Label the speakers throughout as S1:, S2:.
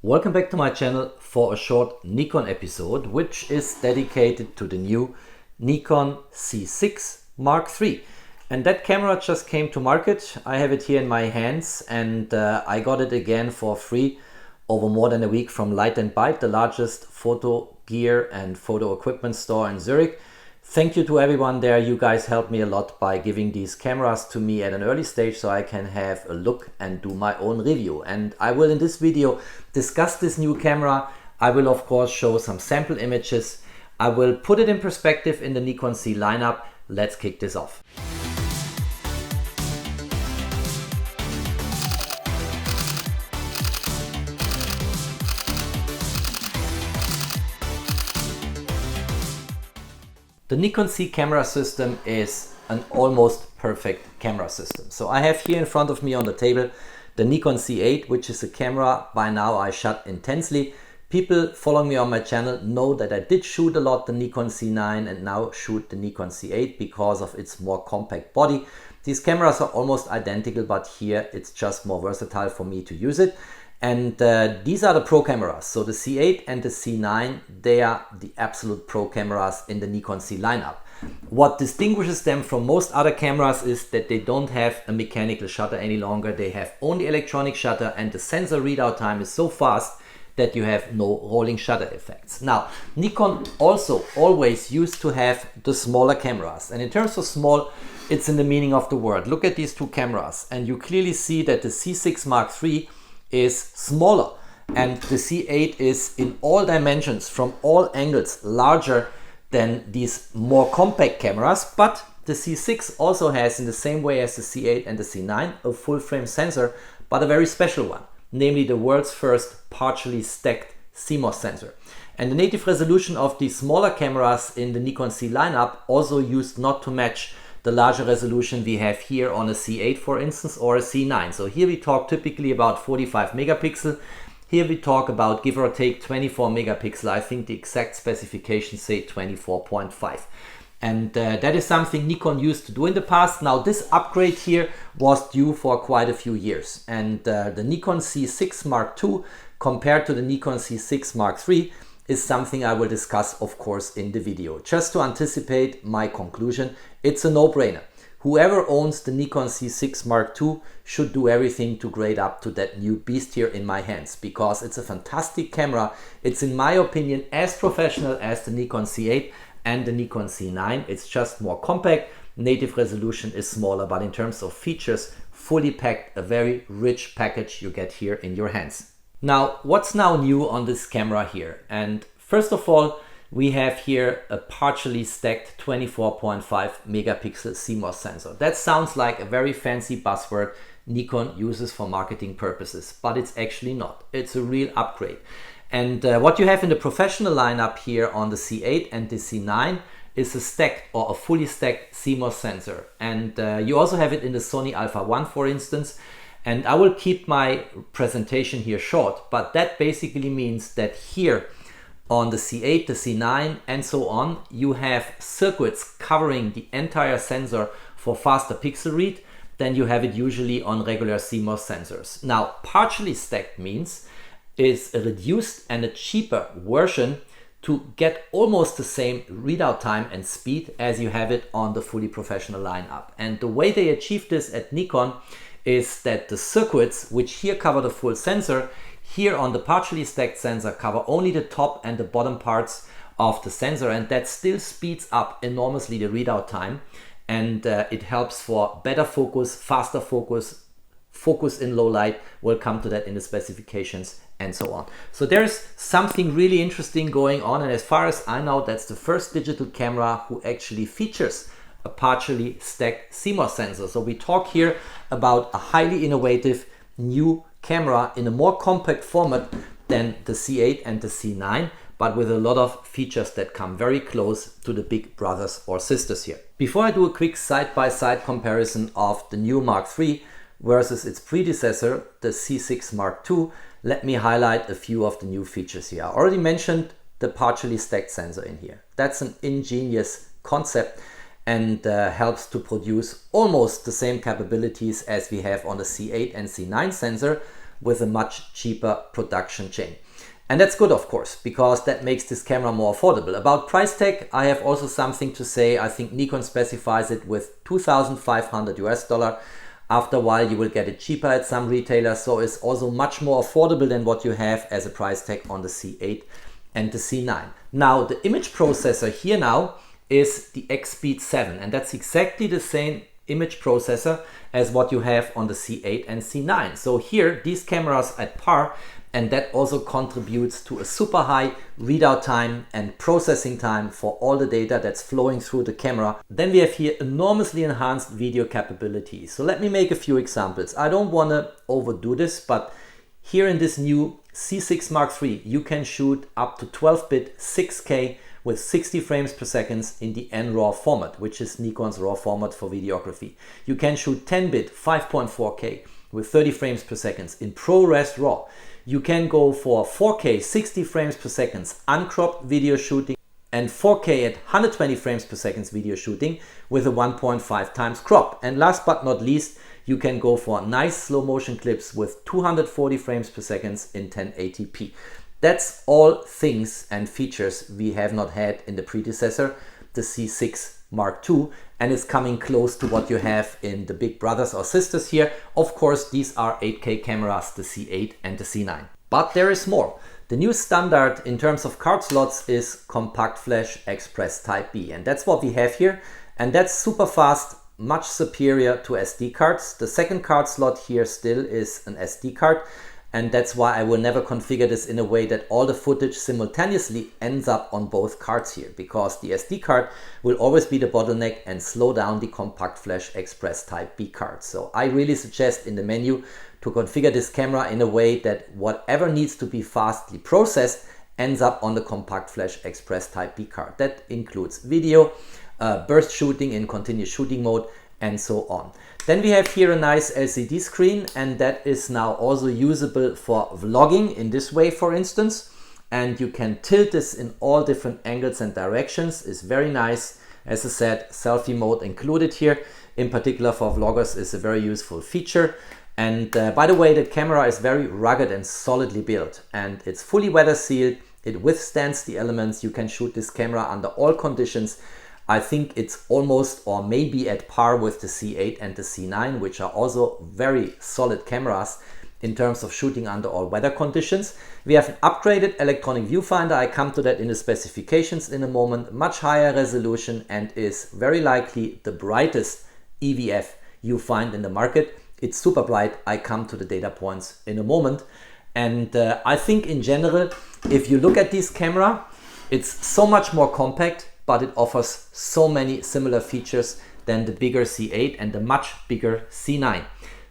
S1: Welcome back to my channel for a short Nikon episode, which is dedicated to the new Nikon Z6 Mark III. And that camera just came to market. I have it here in my hands and I got it again for free over more than a week from Light & Byte, the largest photo gear and photo equipment store in Zurich. Thank you to everyone there. You guys helped me a lot by giving these cameras to me at an early stage so I can have a look and do my own review. And I will in this video discuss this new camera. I will of course show some sample images. I will put it in perspective in the Nikon Z lineup. Let's kick this off. The Nikon Z camera system is an almost perfect camera system. So I have here in front of me on the table the Nikon Z8, which is a camera by now I shot intensely. People following me on my channel know that I did shoot a lot the Nikon Z9 and now shoot the Nikon Z8 because of its more compact body. These cameras are almost identical, but here it's just more versatile for me to use it. And these are the pro cameras. So the Z8 and the Z9, they are the absolute pro cameras in the Nikon Z lineup. What distinguishes them from most other cameras is that they don't have a mechanical shutter any longer. They have only electronic shutter and the sensor readout time is so fast that you have no rolling shutter effects. Now, Nikon also always used to have the smaller cameras. And in terms of small, it's in the meaning of the word. Look at these two cameras and you clearly see that the Z6 Mark III is smaller and the Z8 is in all dimensions from all angles larger than these more compact cameras, but the Z6 also has, in the same way as the Z8 and the Z9, a full frame sensor, but a very special one, namely the world's first partially stacked CMOS sensor. And the native resolution of the smaller cameras in the Nikon Z lineup also used not to match the larger resolution we have here on a Z8, for instance, or a Z9. So here we talk typically about 45 megapixel. Here we talk about give or take 24 megapixel. I think the exact specifications say 24.5. And that is something Nikon used to do in the past. Now this upgrade here was due for quite a few years. And the Nikon Z6 Mark II compared to the Nikon Z6 Mark III is something I will discuss, of course, in the video. Just to anticipate my conclusion, it's a no-brainer. Whoever owns the Nikon Z6 Mark II should do everything to grade up to that new beast here in my hands, because it's a fantastic camera. It's, in my opinion, as professional as the Nikon Z8 and the Nikon Z9. It's just more compact. Native resolution is smaller, but in terms of features, fully packed, a very rich package you get here in your hands. Now, what's now new on this camera here? And first of all, we have here a partially stacked 24.5 megapixel CMOS sensor. That sounds like a very fancy buzzword Nikon uses for marketing purposes, but it's actually not. It's a real upgrade. And what you have in the professional lineup here on the Z8 and the Z9 is a stacked or a fully stacked CMOS sensor. And you also have it in the Sony Alpha 1, for instance. And I will keep my presentation here short, but that basically means that here on the Z8, the Z9 and so on, you have circuits covering the entire sensor for faster pixel read than you have it usually on regular CMOS sensors. Now, partially stacked means is a reduced and a cheaper version to get almost the same readout time and speed as you have it on the fully professional lineup. And the way they achieve this at Nikon is that the circuits, which here cover the full sensor, here on the partially stacked sensor cover only the top and the bottom parts of the sensor, and that still speeds up enormously the readout time, and it helps for better focus, faster focus, focus in low light. We'll come to that in the specifications and so on. So there's something really interesting going on, and as far as I know, that's the first digital camera who actually features a partially stacked CMOS sensor. So we talk here about a highly innovative new camera in a more compact format than the Z8 and the Z9, but with a lot of features that come very close to the big brothers or sisters here. Before I do a quick side-by-side comparison of the new Mark III versus its predecessor, the Z6 Mark II, let me highlight a few of the new features here. I already mentioned the partially stacked sensor in here. That's an ingenious concept and helps to produce almost the same capabilities as we have on the Z8 and Z9 sensor, with a much cheaper production chain. And that's good, of course, because that makes this camera more affordable. About price tag, I have also something to say. I think Nikon specifies it with 2,500 US dollar. After a while, you will get it cheaper at some retailers, so it's also much more affordable than what you have as a price tag on the C8 and the C9. Now, the image processor here now is the X-Speed 7, and that's exactly the same image processor as what you have on the C8 and C9. So here, these cameras at par, and that also contributes to a super high readout time and processing time for all the data that's flowing through the camera. Then we have here enormously enhanced video capabilities. So let me make a few examples. I don't want to overdo this, but here in this new Z6 Mark III, you can shoot up to 12-bit 6K with 60 frames per second in the NRAW format, which is Nikon's RAW format for videography. You can shoot 10-bit 5.4K with 30 frames per second in ProRes RAW. You can go for 4K 60 frames per second uncropped video shooting and 4K at 120 frames per second video shooting with a 1.5 times crop. And last but not least, you can go for nice slow motion clips with 240 frames per second in 1080p. That's all things and features we have not had in the predecessor, the Z6 Mark II, and it's coming close to what you have in the big brothers or sisters here. Of course, these are 8K cameras, the C8 and the C9. But there is more. The new standard in terms of card slots is Compact Flash Express Type B, and that's what we have here. And that's super fast, much superior to SD cards. The second card slot here still is an SD card. And that's why I will never configure this in a way that all the footage simultaneously ends up on both cards here, because the SD card will always be the bottleneck and slow down the Compact Flash Express Type B card. So I really suggest in the menu to configure this camera in a way that whatever needs to be fastly processed ends up on the Compact Flash Express Type B card. That includes video, burst shooting in continuous shooting mode, and so on. Then we have here a nice LCD screen, and that is now also usable for vlogging in this way, for instance. And you can tilt this in all different angles and directions. It's very nice. As I said, selfie mode included here. In particular for vloggers is a very useful feature. And by the way, the camera is very rugged and solidly built, and it's fully weather sealed. It withstands the elements. You can shoot this camera under all conditions. I think it's almost or maybe at par with the C8 and the C9, which are also very solid cameras in terms of shooting under all weather conditions. We have an upgraded electronic viewfinder. I come to that in the specifications in a moment. Much higher resolution, and is very likely the brightest EVF you find in the market. It's super bright. I come to the data points in a moment. And I think in general, if you look at this camera, it's so much more compact, but it offers so many similar features than the bigger C8 and the much bigger C9.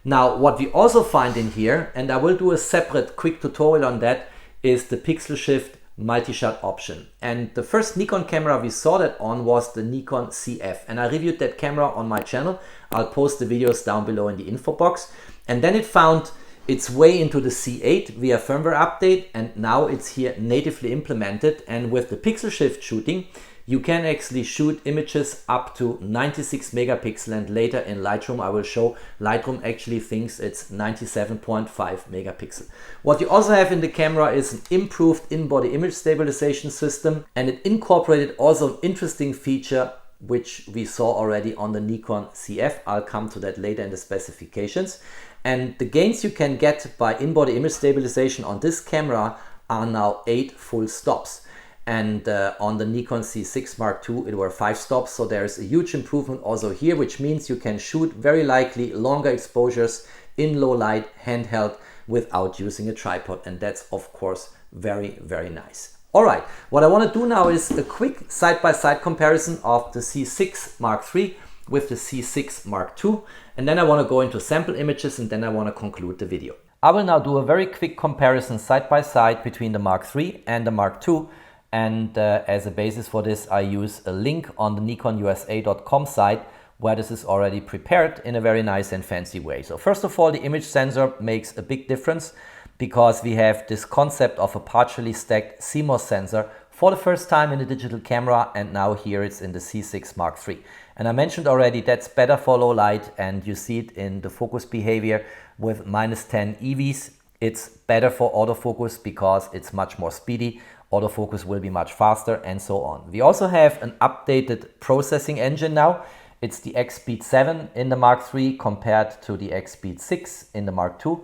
S1: Now, what we also find in here, and I will do a separate quick tutorial on that, is the pixel shift multi-shot option. And the first Nikon camera we saw that on was the Nikon ZF, and I reviewed that camera on my channel. I'll post the videos down below in the info box. And then it found its way into the C8 via firmware update, and now it's here natively implemented. And with the pixel shift shooting, you can actually shoot images up to 96 megapixel, and later in Lightroom I will show Lightroom actually thinks it's 97.5 megapixel. What you also have in the camera is an improved in-body image stabilization system, and it incorporated also an interesting feature which we saw already on the Nikon ZF. I'll come to that later in the specifications. And the gains you can get by in-body image stabilization on this camera are now 8 full stops. And on the Nikon Z6 Mark II, it were 5 stops. So there's a huge improvement also here, which means you can shoot very likely longer exposures in low light, handheld, without using a tripod. And that's, of course, very, very nice. All right, what I want to do now is a quick side-by-side comparison of the Z6 Mark III with the Z6 Mark II. And then I want to go into sample images, and then I want to conclude the video. I will now do a very quick comparison side-by-side between the Mark III and the Mark II. And as a basis for this, I use a link on the NikonUSA.com site where this is already prepared in a very nice and fancy way. So first of all, the image sensor makes a big difference because we have this concept of a partially stacked CMOS sensor for the first time in a digital camera, and now here it's in the Z6 Mark III. And I mentioned already that's better for low light, and you see it in the focus behavior with -10 EVs It's better for autofocus because it's much more speedy. Autofocus will be much faster and so on. We also have an updated processing engine now. It's the X-Speed 7 in the Mark III compared to the X-Speed 6 in the Mark II.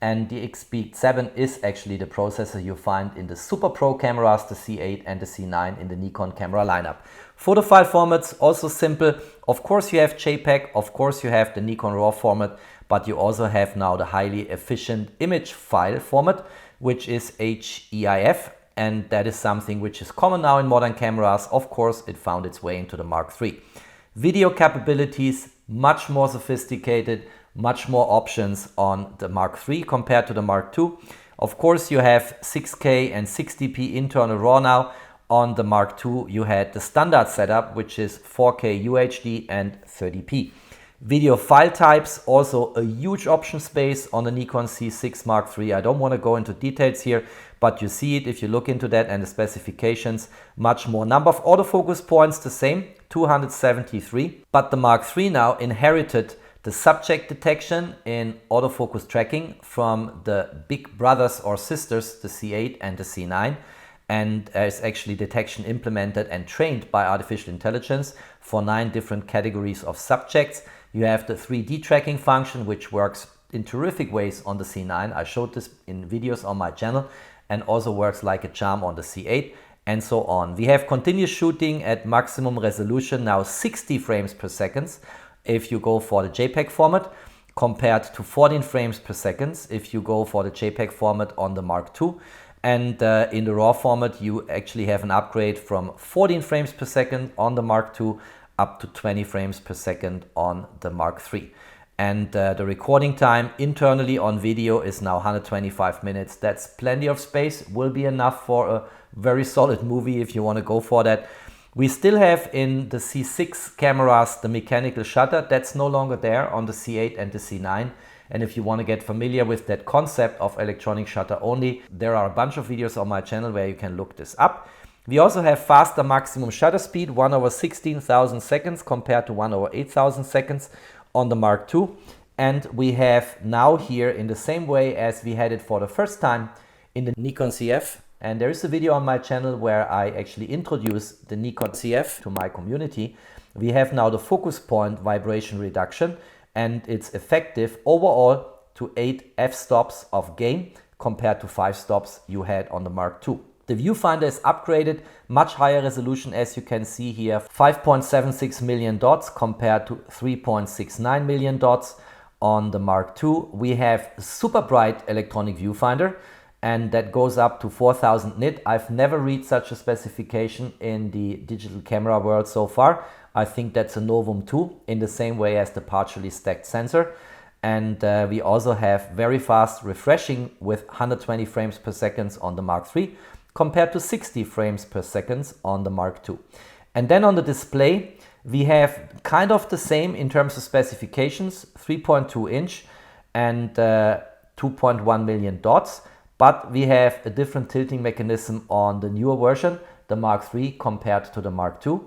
S1: And the X-Speed 7 is actually the processor you find in the Super Pro cameras, the C8 and the C9 in the Nikon camera lineup. Photo file formats, also simple. Of course you have JPEG, of course you have the Nikon RAW format, but you also have now the highly efficient image file format, which is HEIF. And that is something which is common now in modern cameras. Of course, it found its way into the Mark III. Video capabilities, much more sophisticated, much more options on the Mark III compared to the Mark II. Of course, you have 6K and 60p internal RAW now. On the Mark II, you had the standard setup, which is 4K UHD and 30p. Video file types, also a huge option space on the Nikon Z6 Mark III. I don't want to go into details here, but you see it if you look into that and the specifications. Much more number of autofocus points, the same, 273. But the Mark III now inherited the subject detection in autofocus tracking from the big brothers or sisters, the C8 and the C9. And is actually detection implemented and trained by artificial intelligence for 9 different categories of subjects. You have the 3D tracking function, which works in terrific ways on the C9. I showed this in videos on my channel, and also works like a charm on the C8 and so on. We have continuous shooting at maximum resolution, now 60 frames per second if you go for the JPEG format, compared to 14 frames per second if you go for the JPEG format on the Mark II. And in the RAW format, you actually have an upgrade from 14 frames per second on the Mark II up to 20 frames per second on the Mark III. And the recording time internally on video is now 125 minutes. That's plenty of space, will be enough for a very solid movie if you want to go for that. We still have in the C6 cameras the mechanical shutter. That's no longer there on the C8 and the C9. And if you want to get familiar with that concept of electronic shutter only, there are a bunch of videos on my channel where you can look this up. We also have faster maximum shutter speed, 1/16,000 seconds compared to 1/8,000 seconds on the Mark II. And we have now here, in the same way as we had it for the first time in the Nikon ZF. And there is a video on my channel where I actually introduce the Nikon ZF to my community. We have now the focus point vibration reduction, and it's effective overall to 8 f-stops of gain compared to 5 stops you had on the Mark II. The viewfinder is upgraded, much higher resolution, as you can see here, 5.76 million dots compared to 3.69 million dots on the Mark II. We have super bright electronic viewfinder, and that goes up to 4000 nit. I've never read such a specification in the digital camera world so far. I think that's a novum too, in the same way as the partially stacked sensor. And we also have very fast refreshing with 120 frames per second on the Mark III compared to 60 frames per second on the Mark II. And then on the display, we have kind of the same in terms of specifications, 3.2 inch and 2.1 million dots. But we have a different tilting mechanism on the newer version, the Mark III, compared to the Mark II.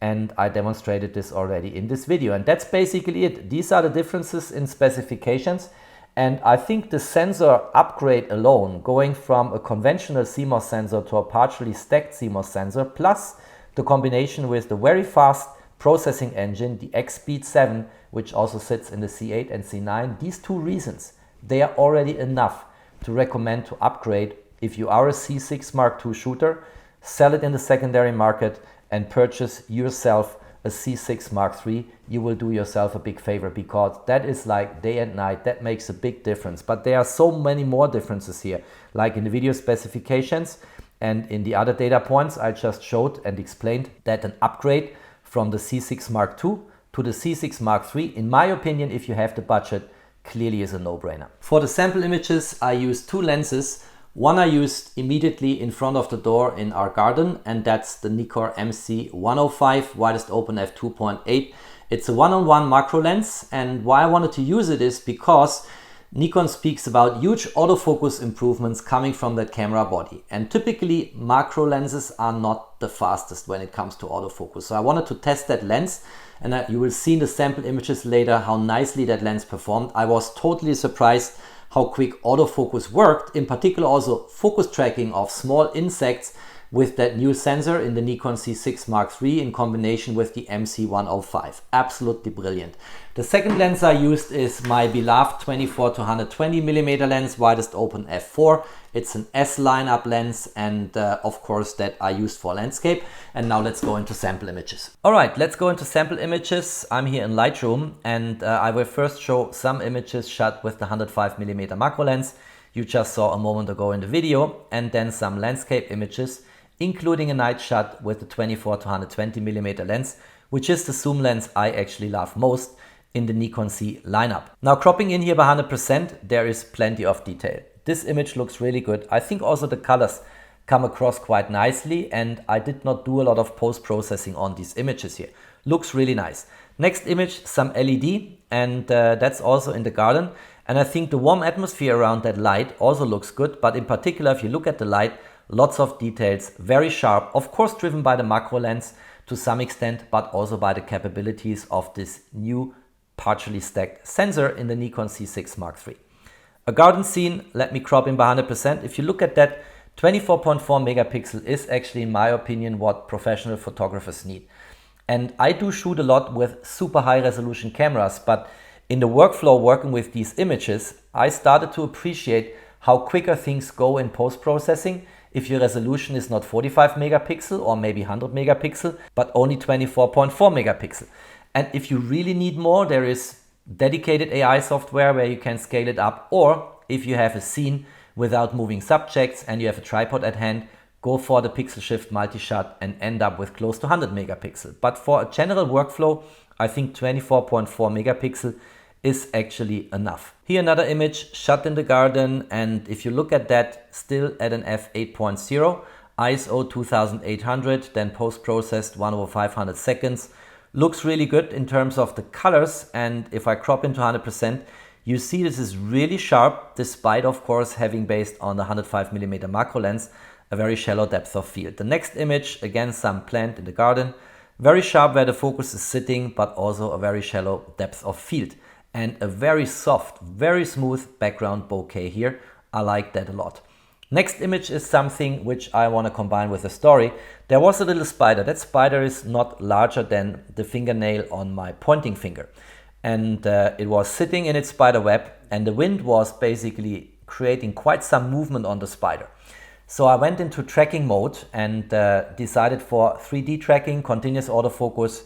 S1: And I demonstrated this already in this video. And that's basically it. These are the differences in specifications. And I think the sensor upgrade alone, going from a conventional CMOS sensor to a partially stacked CMOS sensor, plus the combination with the very fast processing engine, the X-Speed 7, which also sits in the C8 and C9, these two reasons, they are already enough to recommend to upgrade if you are a C6 Mark II shooter, sell it in the secondary market and purchase yourself a C6 Mark III. You will do yourself a big favor, because that is like day and night. That makes a big difference. But there are so many more differences here, like in the video specifications and in the other data points I just showed and explained, that an upgrade from the C6 Mark II to the C6 Mark III, in my opinion, if you have the budget, clearly is a no-brainer. For the sample images, I used 2 lenses. One I used immediately in front of the door in our garden, and that's the Nikkor MC 105 widest open f2.8. It's a 1-on-1 macro lens, and why I wanted to use it is because Nikon speaks about huge autofocus improvements coming from that camera body. And typically macro lenses are not the fastest when it comes to autofocus. So I wanted to test that lens, and you will see in the sample images later how nicely that lens performed. I was totally surprised how quick autofocus worked, in particular also focus tracking of small insects with that new sensor in the Nikon Z6 Mark III in combination with the MC105. Absolutely brilliant. The second lens I used is my beloved 24 to 120 mm lens, widest open f4. It's an S lineup lens, and of course that I used for landscape. And now let's go into sample images. All right, let's go into sample images. I'm here in Lightroom, and I will first show some images shot with the 105 mm macro lens you just saw a moment ago in the video, and then some landscape images, including a night shot with the 24 to 120 mm lens, which is the zoom lens I actually love most in the Nikon Z lineup. Now, cropping in here by 100%, there is plenty of detail. This image looks really good. I think also the colors come across quite nicely, and I did not do a lot of post-processing on these images here. Looks really nice. Next image, some LED, and that's also in the garden. And I think the warm atmosphere around that light also looks good, but in particular, if you look at the light, lots of details, very sharp, of course driven by the macro lens to some extent, but also by the capabilities of this new partially stacked sensor in the Nikon Z6 Mark III. A garden scene, let me crop in by 100%. If you look at that, 24.4 megapixel is actually, in my opinion, what professional photographers need. And I do shoot a lot with super high resolution cameras, but in the workflow working with these images, I started to appreciate how quicker things go in post-processing if your resolution is not 45 megapixel or maybe 100 megapixel, but only 24.4 megapixel. And if you really need more, there is dedicated AI software where you can scale it up, or if you have a scene without moving subjects and you have a tripod at hand, go for the pixel shift multi-shot and end up with close to 100 megapixel. But for a general workflow, I think 24.4 megapixel is actually enough. Here another image shot in the garden, and if you look at that, still at an f8.0, ISO 2800, then post-processed 1/500 seconds. Looks really good in terms of the colors, and if I crop into 100%, you see this is really sharp, despite of course having, based on the 105 mm macro lens, a very shallow depth of field. The next image, again some plant in the garden, very sharp where the focus is sitting, but also a very shallow depth of field. And a very soft, very smooth background bokeh here. I like that a lot. Next image is something which I want to combine with a story. There was a little spider. That spider is not larger than the fingernail on my pointing finger. And it was sitting in its spider web, and the wind was basically creating quite some movement on the spider. So I went into tracking mode and decided for 3D tracking, continuous autofocus,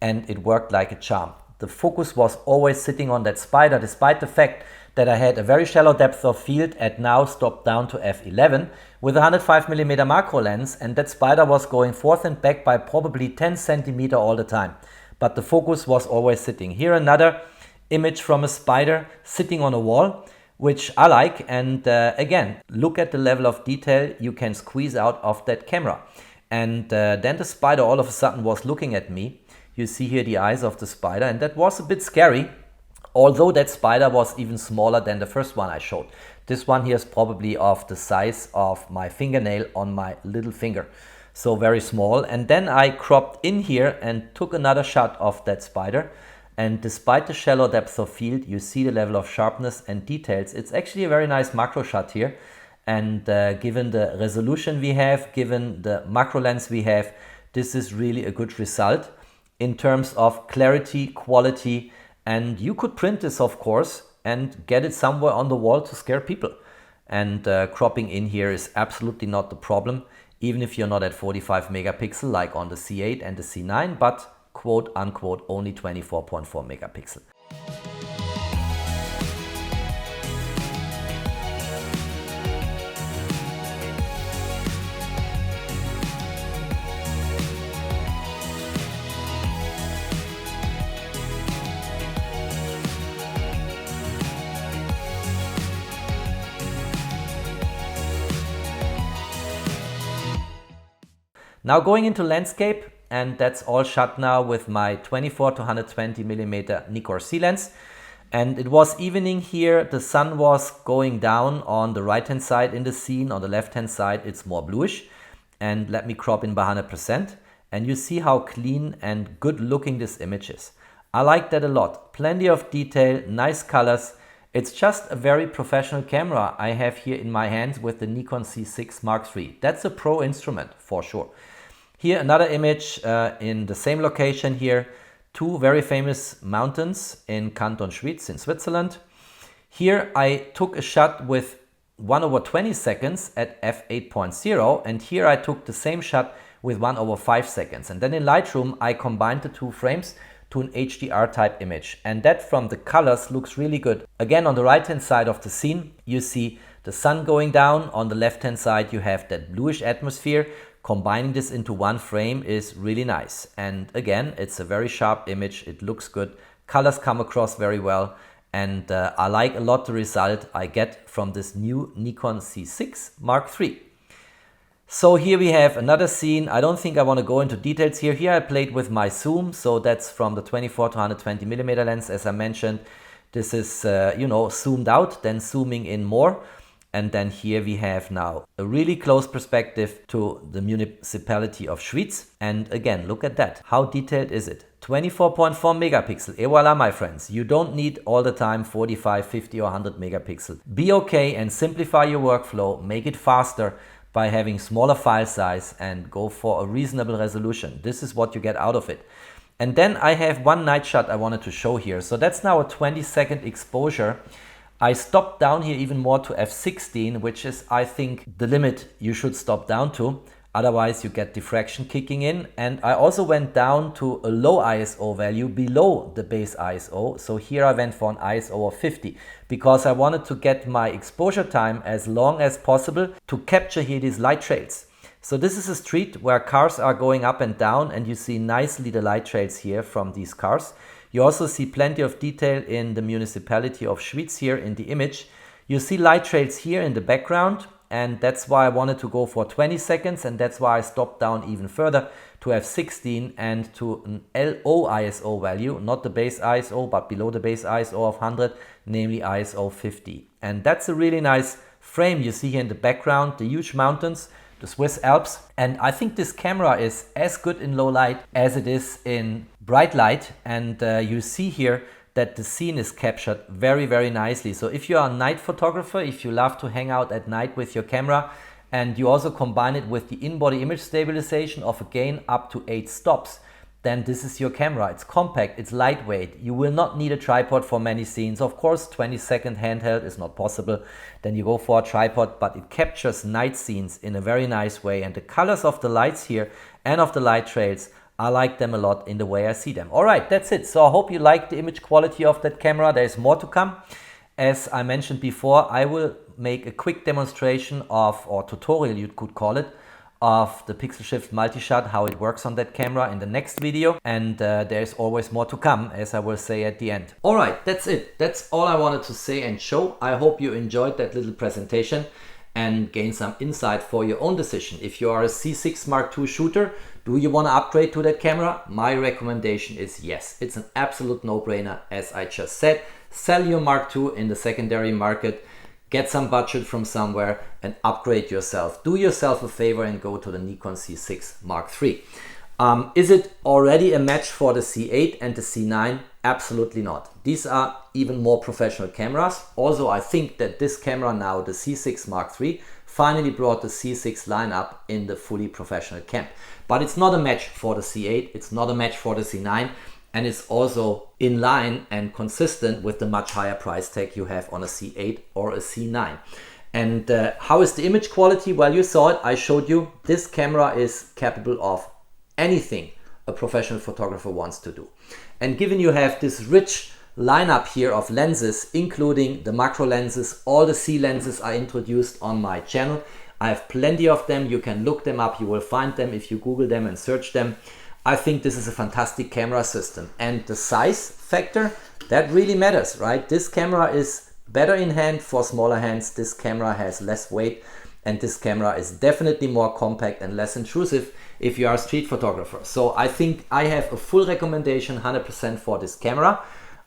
S1: and it worked like a charm. The focus was always sitting on that spider, despite the fact that I had a very shallow depth of field at now stopped down to f11 with a 105 mm macro lens, and that spider was going forth and back by probably 10 centimeter all the time. But the focus was always sitting. Here another image from a spider sitting on a wall, which I like, and again, look at the level of detail you can squeeze out of that camera. And then the spider all of a sudden was looking at me. You see here the eyes of the spider, and that was a bit scary, although that spider was even smaller than the first one I showed. This one here is probably of the size of my fingernail on my little finger, so very small. And then I cropped in here and took another shot of that spider, and despite the shallow depth of field, you see the level of sharpness and details. It's actually a very nice macro shot here, and given the resolution we have, given the macro lens we have, this is really a good result in terms of clarity, quality, and you could print this of course and get it somewhere on the wall to scare people. And cropping in here is absolutely not the problem, even if you're not at 45 megapixel like on the C8 and the C9, but quote unquote only 24.4 megapixel. Now going into landscape, and that's all shot now with my 24 to 120 mm Nikkor Z lens. And it was evening here, the sun was going down on the right hand side in the scene, on the left hand side it's more bluish. And let me crop in by 100%, and you see how clean and good looking this image is. I like that a lot, plenty of detail, nice colors, It's just a very professional camera I have here in my hands with the Nikon Z6 Mark III. That's a pro instrument for sure. Here another image in the same location here. Two very famous mountains in Canton Schwyz in Switzerland. Here I took a shot with 1/20 seconds at f8.0, and here I took the same shot with 1/5 seconds. And then in Lightroom I combined the two frames to an HDR type image, and that from the colors looks really good. Again, on the right hand side of the scene you see the sun going down, on the left hand side you have that bluish atmosphere. Combining this into one frame is really nice, and again it's a very sharp image, it looks good, colors come across very well, and I like a lot the result I get from this new Nikon Z6 Mark III. So here we have another scene. I don't think I want to go into details here. Here I played with my zoom, so that's from the 24 to 120mm lens, as I mentioned. This is, you know, zoomed out, then zooming in more. And then here we have now a really close perspective to the municipality of Schwyz. And again, look at that. How detailed is it? 24.4 megapixel. Et voila, my friends. You don't need all the time 45, 50 or 100 megapixel. Be okay and simplify your workflow. Make it faster by having smaller file size and go for a reasonable resolution. This is what you get out of it. And then I have one night shot I wanted to show here. So that's now a 20-second exposure. I stopped down here even more to f16, which is, I think, the limit you should stop down to. Otherwise you get diffraction kicking in. And I also went down to a low ISO value below the base ISO. So here I went for an ISO of 50 because I wanted to get my exposure time as long as possible to capture here these light trails. So this is a street where cars are going up and down, and you see nicely the light trails here from these cars. You also see plenty of detail in the municipality of Schwyz here in the image. You see light trails here in the background, and that's why I wanted to go for 20 seconds, and that's why I stopped down even further to f16 and to an LO ISO value, not the base ISO, but below the base ISO of 100, namely ISO 50. And that's a really nice frame you see here in the background, the huge mountains, the Swiss Alps. And I think this camera is as good in low light as it is in bright light, and you see here that the scene is captured very, very nicely. So if you are a night photographer, if you love to hang out at night with your camera, and you also combine it with the in-body image stabilization of a gain up to 8 stops, then this is your camera. It's compact, it's lightweight. You will not need a tripod for many scenes. Of course, 20-second handheld is not possible. Then you go for a tripod, but it captures night scenes in a very nice way. And the colors of the lights here and of the light trails, I like them a lot in the way I see them. All right, that's it. So I hope you like the image quality of that camera. There's more to come. As I mentioned before, I will make a quick demonstration of, or tutorial you could call it, of the pixel shift multi-shot, how it works on that camera in the next video. And there's always more to come, as I will say at the end. All right, that's it. That's all I wanted to say and show. I hope you enjoyed that little presentation and gain some insight for your own decision. If you are a Z6 Mark II shooter, do you want to upgrade to that camera? My recommendation is yes. It's an absolute no-brainer, as I just said. Sell your Mark II in the secondary market, get some budget from somewhere and upgrade yourself. Do yourself a favor and go to the Nikon Z6 Mark III. Is it already a match for the Z8 and the Z9? Absolutely not. These are even more professional cameras. Also, I think that this camera now, the Z6 Mark III, finally brought the Z6 lineup in the fully professional camp. But it's not a match for the Z8, it's not a match for the Z9, and it's also in line and consistent with the much higher price tag you have on a Z8 or a Z9. And how is the image quality? Well, you saw it, I showed you. This camera is capable of anything a professional photographer wants to do. And given you have this rich lineup here of lenses, including the macro lenses, all the C lenses are introduced on my channel. I have plenty of them. You can look them up. You will find them if you Google them and search them. I think this is a fantastic camera system. And the size factor, that really matters, right? This camera is better in hand for smaller hands. This camera has less weight, and this camera is definitely more compact and less intrusive if you are a street photographer. So I think I have a full recommendation 100% for this camera.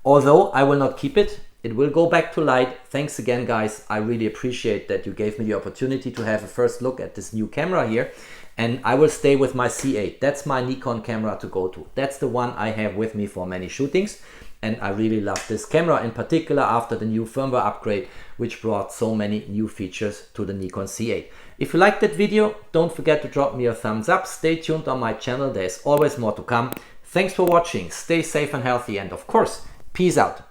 S1: Although I will not keep it, it will go back to light. Thanks again, guys. I really appreciate that you gave me the opportunity to have a first look at this new camera here. And I will stay with my Z8. That's my Nikon camera to go to. That's the one I have with me for many shootings. and I really love this camera, in particular after the new firmware upgrade, which brought so many new features to the Nikon Z8. If you liked that video, don't forget to drop me a thumbs up. Stay tuned on my channel, there's always more to come. Thanks for watching, stay safe and healthy, and of course, peace out.